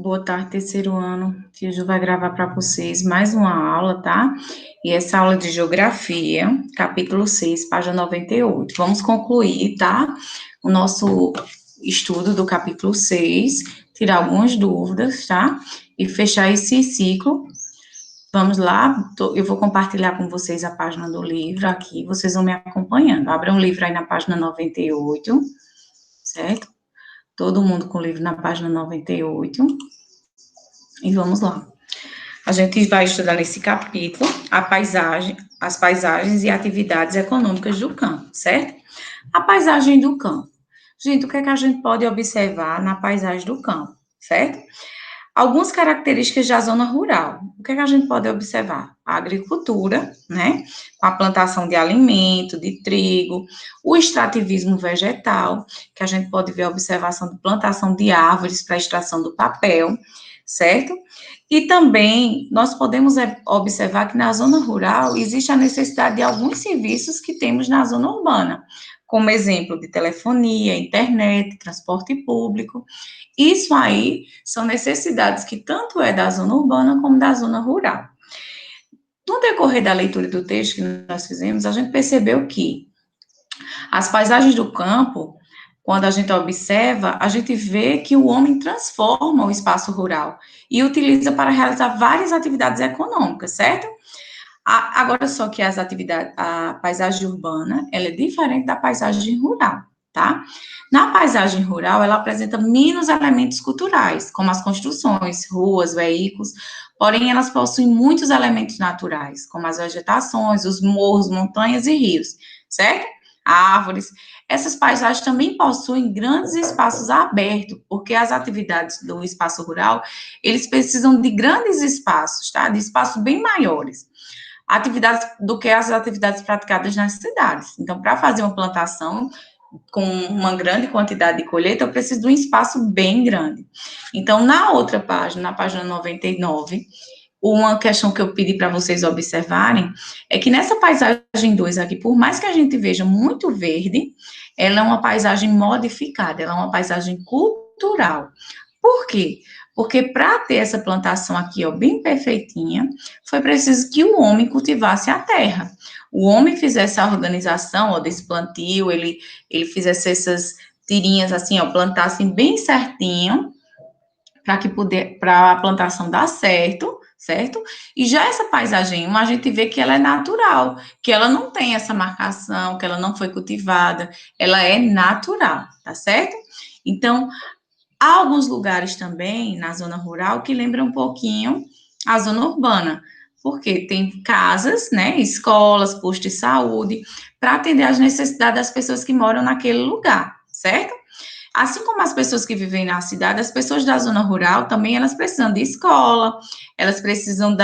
boa tarde, terceiro ano. Tia Ju vai gravar para vocês mais uma aula, tá? E essa aula de Geografia, capítulo 6, página 98. Vamos concluir, tá? O nosso estudo do capítulo 6, tirar algumas dúvidas, tá? E fechar esse ciclo. Vamos lá, eu vou compartilhar com vocês a página do livro aqui, vocês vão me acompanhando. Abra um livro aí na página 98, certo? Todo mundo com o livro na página 98. E vamos lá. A gente vai estudar nesse capítulo as paisagens e atividades econômicas do campo, certo? A paisagem do campo. Gente, o que é que a gente pode observar na paisagem do campo, certo? Algumas características da zona rural. O que é que a gente pode observar? A agricultura, né? Com a plantação de alimento, de trigo, o extrativismo vegetal, que a gente pode ver a observação de plantação de árvores para extração do papel, certo? E também nós podemos observar que na zona rural existe a necessidade de alguns serviços que temos na zona urbana, como exemplo de telefonia, internet, transporte público. Isso aí são necessidades que tanto é da zona urbana como da zona rural. No decorrer da leitura do texto que nós fizemos, a gente percebeu que as paisagens do campo, quando a gente observa, a gente vê que o homem transforma o espaço rural e utiliza para realizar várias atividades econômicas, certo? Agora, só que a paisagem urbana, ela é diferente da paisagem rural, tá? Na paisagem rural, ela apresenta menos elementos culturais, como as construções, ruas, veículos, porém, elas possuem muitos elementos naturais, como as vegetações, os morros, montanhas e rios, certo? Árvores. Essas paisagens também possuem grandes espaços abertos, porque as atividades do espaço rural, eles precisam de grandes espaços, tá? De espaços bem maiores atividades do que as atividades praticadas nas cidades. Então, para fazer uma plantação com uma grande quantidade de colheita, eu preciso de um espaço bem grande. Então, na outra página, na página 99, uma questão que eu pedi para vocês observarem é que nessa paisagem 2 aqui, por mais que a gente veja muito verde, ela é uma paisagem modificada, ela é uma paisagem cultural. Por quê? Porque para ter essa plantação aqui, ó, bem perfeitinha, foi preciso que o homem cultivasse a terra. O homem fizesse a organização, ó, desse plantio, ele fizesse essas tirinhas assim, ó, plantassem bem certinho, para a plantação dar certo, certo? E já essa paisagem, a gente vê que ela é natural, que ela não tem essa marcação, que ela não foi cultivada, ela é natural, tá certo? Então, há alguns lugares também na zona rural que lembram um pouquinho a zona urbana, porque tem casas, né, escolas, postos de saúde, para atender às necessidades das pessoas que moram naquele lugar, certo? Assim como as pessoas que vivem na cidade, as pessoas da zona rural também, elas precisam de escola, elas precisam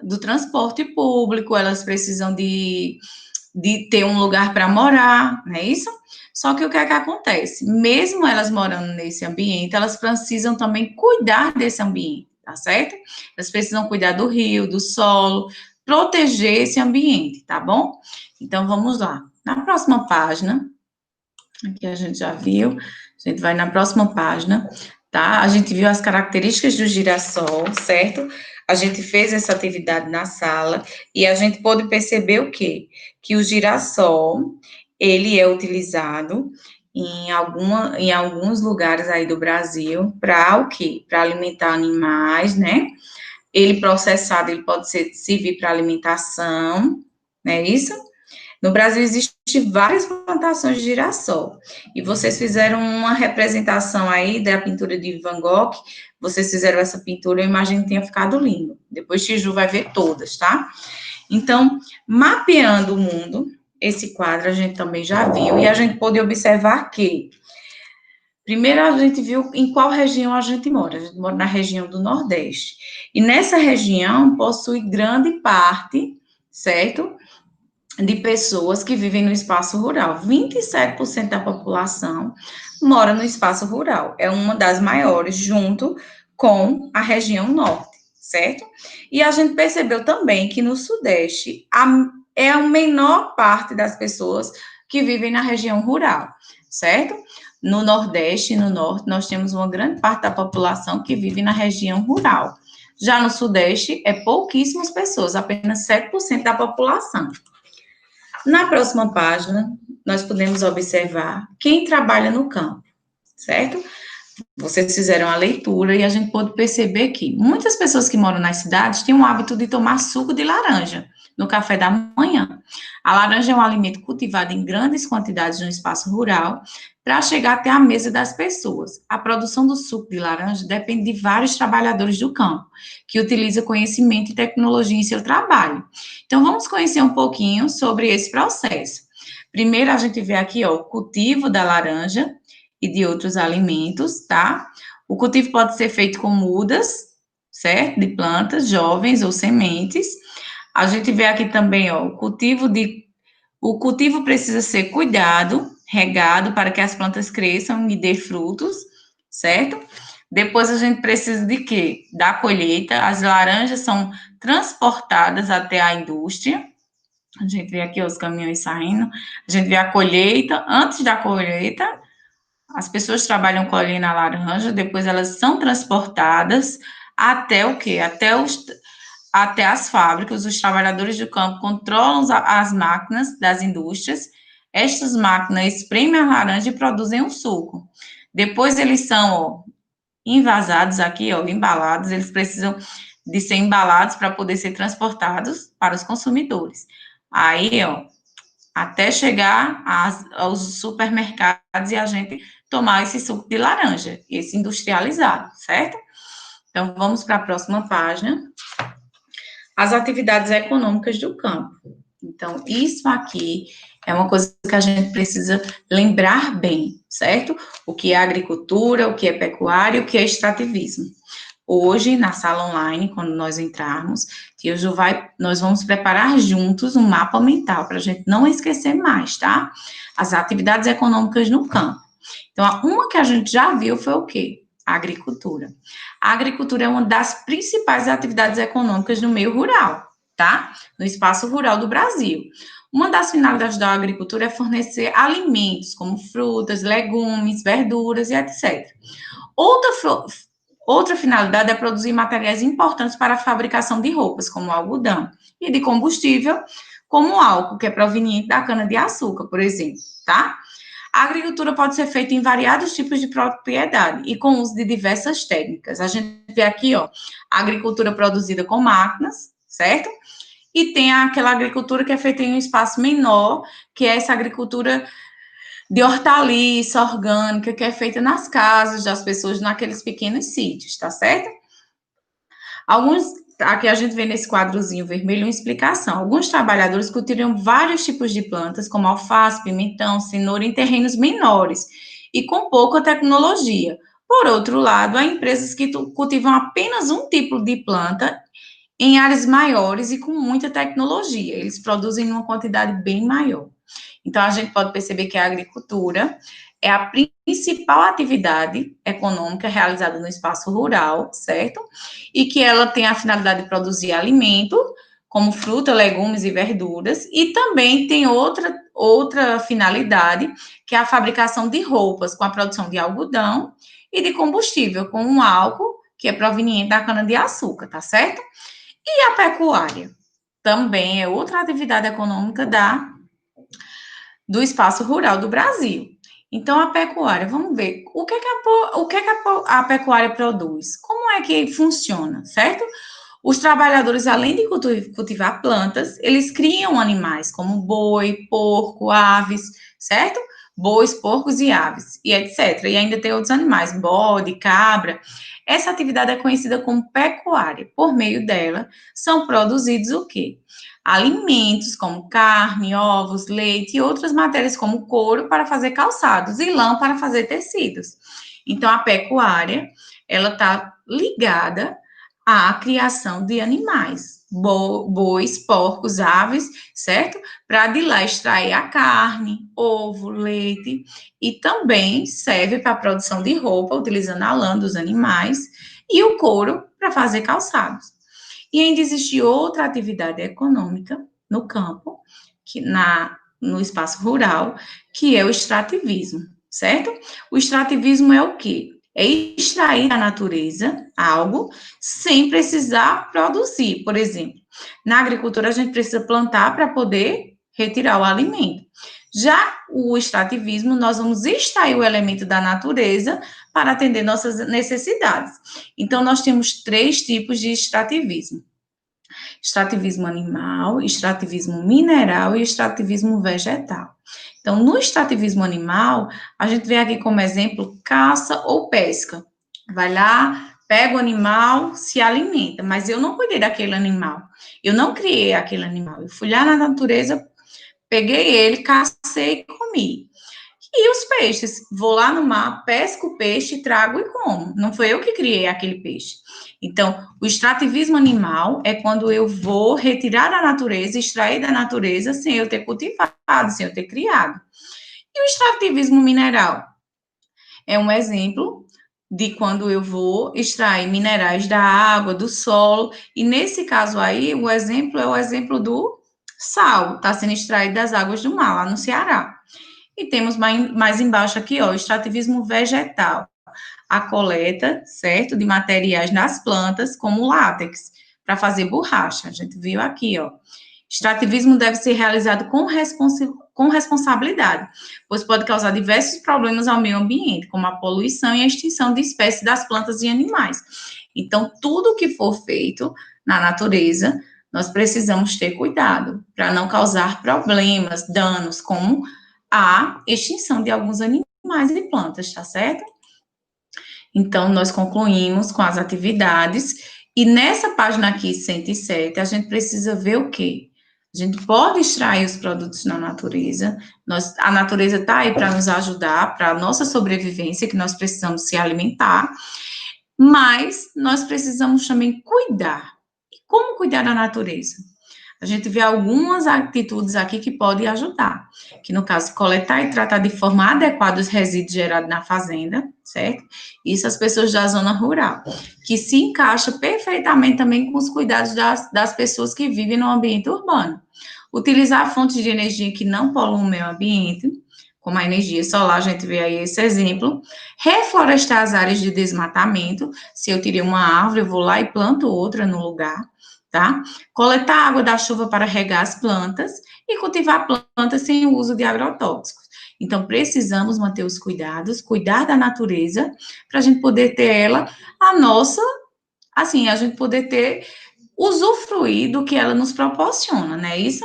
do transporte público, elas precisam de ter um lugar para morar, não é isso? Só que o que é que acontece? Mesmo elas morando nesse ambiente, elas precisam também cuidar desse ambiente, tá certo? Elas precisam cuidar do rio, do solo, proteger esse ambiente, tá bom? Então, vamos lá. Na próxima página, aqui a gente já viu, a gente vai na próxima página, tá? A gente viu as características do girassol, certo? A gente fez essa atividade na sala e a gente pôde perceber o quê? Que o girassol, ele é utilizado em alguns lugares aí do Brasil para o quê? Para alimentar animais, né? Ele processado, ele pode servir para alimentação, não é isso? No Brasil existem várias plantações de girassol. E vocês fizeram uma representação aí da pintura de Van Gogh. Vocês fizeram essa pintura, eu imagino que tenha ficado lindo. Depois Tiju vai ver todas, tá? Então, mapeando o mundo, esse quadro a gente também já viu, e a gente pôde observar que, primeiro a gente viu em qual região a gente mora. A gente mora na região do Nordeste. E nessa região possui grande parte, certo? De pessoas que vivem no espaço rural. 27% da população mora no espaço rural. É uma das maiores, junto com a região norte, certo? E a gente percebeu também que no Sudeste é a menor parte das pessoas que vivem na região rural. certo? No Nordeste e no Norte, nós temos uma grande parte da população que vive na região rural. Já no Sudeste, é pouquíssimas pessoas, apenas 7% da população. Na próxima página, nós podemos observar quem trabalha no campo, certo? Vocês fizeram a leitura e a gente pode perceber que muitas pessoas que moram nas cidades têm o hábito de tomar suco de laranja no café da manhã. A laranja é um alimento cultivado em grandes quantidades no espaço rural para chegar até a mesa das pessoas. A produção do suco de laranja depende de vários trabalhadores do campo, que utilizam conhecimento e tecnologia em seu trabalho. Então, vamos conhecer um pouquinho sobre esse processo. Primeiro, a gente vê aqui, ó, o cultivo da laranja e de outros alimentos, tá? O cultivo pode ser feito com mudas, certo? De plantas jovens ou sementes. A gente vê aqui também, ó, o cultivo precisa ser cuidado, regado para que as plantas cresçam e dê frutos, certo? Depois a gente precisa de quê? Da colheita. As laranjas são transportadas até a indústria. A gente vê aqui os caminhões saindo. A gente vê a colheita. Antes da colheita, as pessoas trabalham colhendo a laranja, depois elas são transportadas até o quê? Até as fábricas. Os trabalhadores do campo controlam as máquinas das indústrias. Estas máquinas espremem a laranja e produzem o suco. Depois eles são, ó, envasados aqui, ó, embalados. Eles precisam de ser embalados para poder ser transportados para os consumidores. Aí, ó, até chegar aos supermercados e a gente tomar esse suco de laranja, esse industrializado, certo? Então, vamos para a próxima página. As atividades econômicas do campo. Então, isso aqui é uma coisa que a gente precisa lembrar bem, certo? O que é agricultura, o que é pecuária, o que é extrativismo. Hoje, na sala online, quando nós entrarmos, nós vamos preparar juntos um mapa mental, para a gente não esquecer mais, tá? As atividades econômicas no campo. Então, uma que a gente já viu foi o quê? A agricultura. A agricultura é uma das principais atividades econômicas no meio rural, tá? No espaço rural do Brasil. Uma das finalidades da agricultura é fornecer alimentos, como frutas, legumes, verduras e etc. Outra finalidade é produzir materiais importantes para a fabricação de roupas, como algodão, e de combustível, como álcool, que é proveniente da cana-de-açúcar, por exemplo, tá? A agricultura pode ser feita em variados tipos de propriedade e com uso de diversas técnicas. A gente vê aqui, ó, a agricultura produzida com máquinas, certo? E tem aquela agricultura que é feita em um espaço menor, que é essa agricultura de hortaliça orgânica, que é feita nas casas das pessoas, naqueles pequenos sítios, tá certo? Aqui a gente vê nesse quadrozinho vermelho uma explicação. Alguns trabalhadores cultivam vários tipos de plantas, como alface, pimentão, cenoura, em terrenos menores e com pouca tecnologia. Por outro lado, há empresas que cultivam apenas um tipo de planta em áreas maiores e com muita tecnologia. Eles produzem em uma quantidade bem maior. Então, a gente pode perceber que a agricultura é a principal atividade econômica realizada no espaço rural, certo? E que ela tem a finalidade de produzir alimento, como fruta, legumes e verduras, e também tem outra finalidade, que é a fabricação de roupas, com a produção de algodão e de combustível, com um álcool que é proveniente da cana-de-açúcar, tá certo? E a pecuária também é outra atividade econômica do espaço rural do Brasil. Então, a pecuária, vamos ver, o que a pecuária produz? Como é que funciona, certo? Os trabalhadores, além de cultivar plantas, eles criam animais, como boi, porco, aves, certo? Bois, porcos e aves, e etc. E ainda tem outros animais, bode, cabra. Essa atividade é conhecida como pecuária. Por meio dela, são produzidos o quê? Alimentos como carne, ovos, leite e outras matérias como couro para fazer calçados e lã para fazer tecidos. Então, a pecuária, ela está ligada à criação de animais, bois, porcos, aves, certo? Para de lá extrair a carne, ovo, leite, e também serve para a produção de roupa, utilizando a lã dos animais, e o couro para fazer calçados. E ainda existe outra atividade econômica no campo, no espaço rural, que é o extrativismo, certo? O extrativismo é o quê? É extrair da natureza algo sem precisar produzir. Por exemplo, na agricultura a gente precisa plantar para poder retirar o alimento. Já o extrativismo, nós vamos extrair o elemento da natureza para atender nossas necessidades. Então, nós temos 3 tipos de extrativismo: extrativismo animal, extrativismo mineral e extrativismo vegetal. Então, no extrativismo animal, a gente vê aqui como exemplo caça ou pesca. Vai lá, pega o animal, se alimenta, mas eu não cuidei daquele animal. Eu não criei aquele animal. Eu fui lá na natureza, peguei ele, cacei e comi. E os peixes? Vou lá no mar, pesco o peixe, trago e como. Não foi eu que criei aquele peixe. Então, o extrativismo animal é quando eu vou retirar da natureza, extrair da natureza, sem eu ter cultivado, sem eu ter criado. E o extrativismo mineral é um exemplo de quando eu vou extrair minerais da água, do solo, e nesse caso aí, o exemplo é o exemplo do sal, está sendo extraído das águas do mar, lá no Ceará. E temos mais embaixo aqui, ó, o extrativismo vegetal, a coleta, certo, de materiais nas plantas, como látex, para fazer borracha. A gente viu aqui, ó. Extrativismo deve ser realizado com responsabilidade, pois pode causar diversos problemas ao meio ambiente, como a poluição e a extinção de espécies das plantas e animais. Então, tudo que for feito na natureza, nós precisamos ter cuidado para não causar problemas, danos, como a extinção de alguns animais e plantas, tá certo? Então, nós concluímos com as atividades, e nessa página aqui, 107, a gente precisa ver o quê? A gente pode extrair os produtos na natureza, a natureza está aí para nos ajudar, para a nossa sobrevivência, que nós precisamos se alimentar, mas nós precisamos também cuidar. E como cuidar da natureza? A gente vê algumas atitudes aqui que podem ajudar, que no caso, coletar e tratar de forma adequada os resíduos gerados na fazenda, certo? Isso as pessoas da zona rural, que se encaixa perfeitamente também com os cuidados das pessoas que vivem no ambiente urbano. Utilizar fontes de energia que não poluam o meio ambiente, como a energia solar, a gente vê aí esse exemplo. Reflorestar as áreas de desmatamento, se eu tirei uma árvore, eu vou lá e planto outra no lugar, tá? Coletar água da chuva para regar as plantas e cultivar plantas sem o uso de agrotóxicos. Então, precisamos manter os cuidados, cuidar da natureza, para a gente poder ter ela, a nossa, assim, a gente poder ter, usufruir do que ela nos proporciona, não é isso?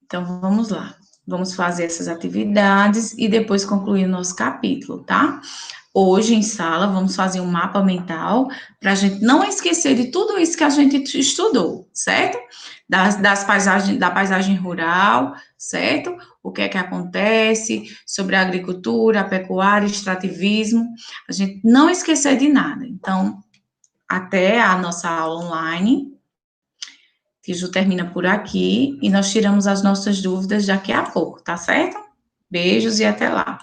Então, vamos lá. Vamos fazer essas atividades e depois concluir o nosso capítulo, tá? Hoje, em sala, vamos fazer um mapa mental para a gente não esquecer de tudo isso que a gente estudou, certo? Da paisagem rural, certo? O que é que acontece sobre a agricultura, a pecuária, extrativismo. A gente não esquecer de nada. Então, até a nossa aula online, que já termina por aqui, e nós tiramos as nossas dúvidas daqui a pouco, tá certo? Beijos e até lá.